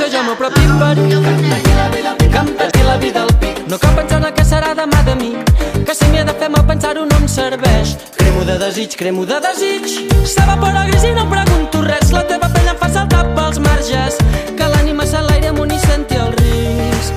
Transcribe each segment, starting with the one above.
ser jo meu propi perill, que em peti la vida al pic. No cal pensar en el que serà demà de mi, que si m'hi he de fer mal pensar-ho no em serveix. Cremo de desig, cremo de desig. S'evapora gris i no em pregunto res. La teva pell em fa saltar pels marges, que l'ànima s'enlaire amunt i senti el risc.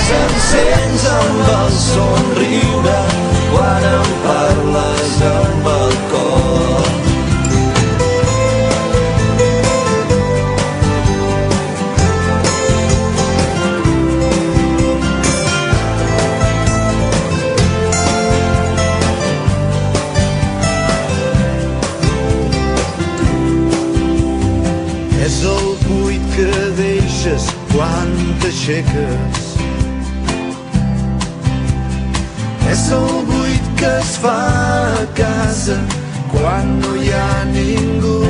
S'encens amb el somriure quan em parles amb el cor. És el buit que deixes quan t'aixeques. És el buit que es fa a casa quan no hi ha ningú.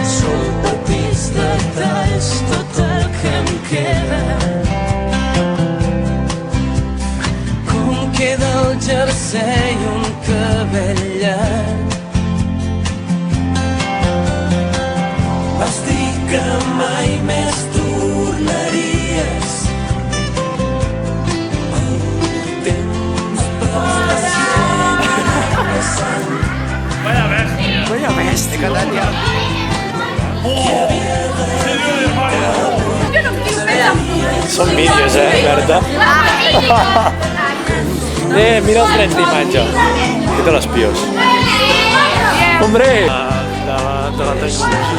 Són petits detalls tot el que em queda. Com queda el jersei i un cabell llarg. Vas dir que mai més tornaries. Vaya bestia, Catania. Són vídeos, Berta? Mira els drets d'imatge. Què te les pios? Hombre! De la tecnologia.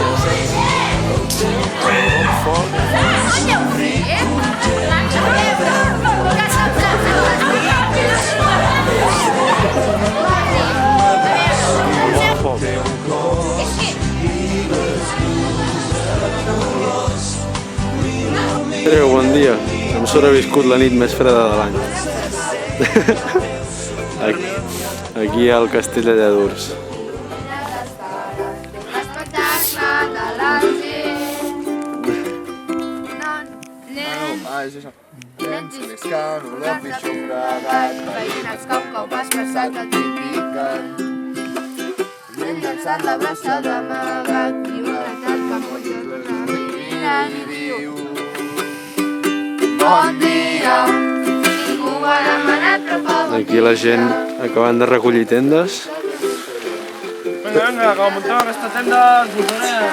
Andreu, bon dia. Hem sobreviscut la nit més freda de l'any. Aquí al castell de Lladurs. És això. Nens més cànula, pixo fregat, veïnes com has passat et critiquen. I hem llançat la brossa d'amagat i una tarda molt mirant i diu: bon dia, ningú ha demanat però fa bon dia. Aquí la gent acabant de recollir tendes. Vinga, que muntem aquesta tenda ens ho farem.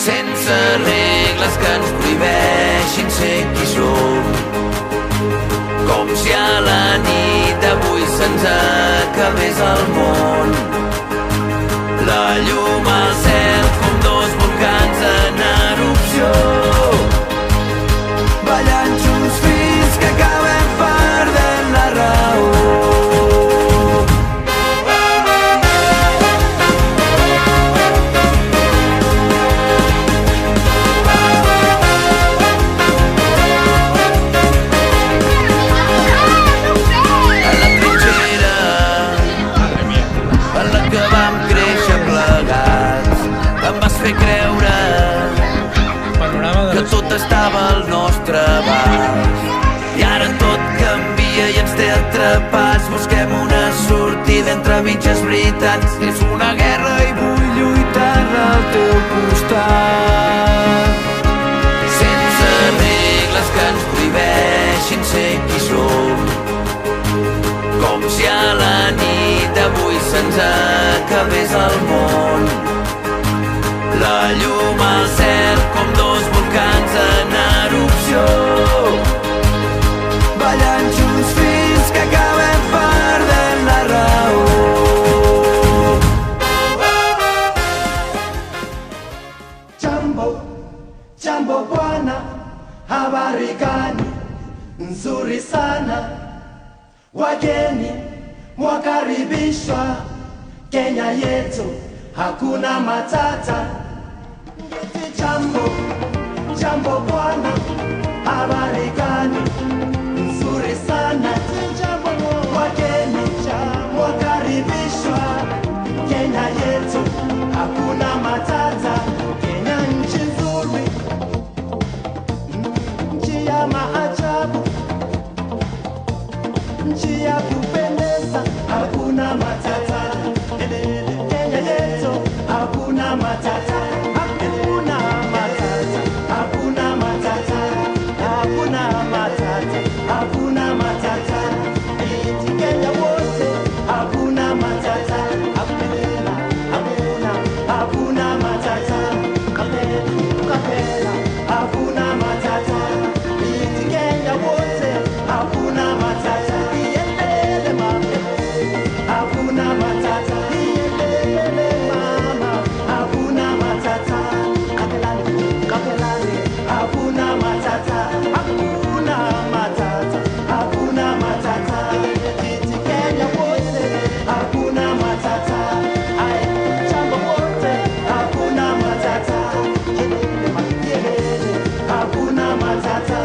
Sense regles que ens prohibeixin ser qui som, com si a la nit d'avui se'ns acabés el món. La llum al cel com dos volcans en erupció, ballant junts fins que acabem perdent la raó. A la trinxera treball. I ara tot canvia i ens té atrapats. Busquem una sortida entre mitges veritats. És una guerra i vull lluitar al teu costat. Sense regles que ens prohibeixin ser qui som. Com si a la nit d'avui se'ns acabés el món. La llum al cel com dos volcans en erupció, ballant junts fins que acabem perdent la raó. Jambo, jambo bwana, habari gani? Nzuri sana. Wageni mwakaribishwa Kenya yetu, hakuna matata. Jambo, jambo bwana, habari gani? Nzuri sana. Wageni mwakaribishwa Kenya yetu, hakuna matata. Kenya nchi nzuri, nchi ya maajabu, nchi ya kupendeza, hakuna matata. Kenya yetu, hakuna matata. Hakuna matata, hakuna matata, hakuna matata, hakuna matata. Iti Kenya wote, hakuna matata. Kapela, hakuna matata. Kapela, hakuna matata. Iti Kenya wote, hakuna matata. Ielele mama, hakuna matata. Ielele mama, hakuna matata. Kapelani, hakuna matata. Hakuna matata, hakuna matata. Iti Kenya wote, hakuna matata. Ai, jambo wote, hakuna matata. Yelele, hakuna matata.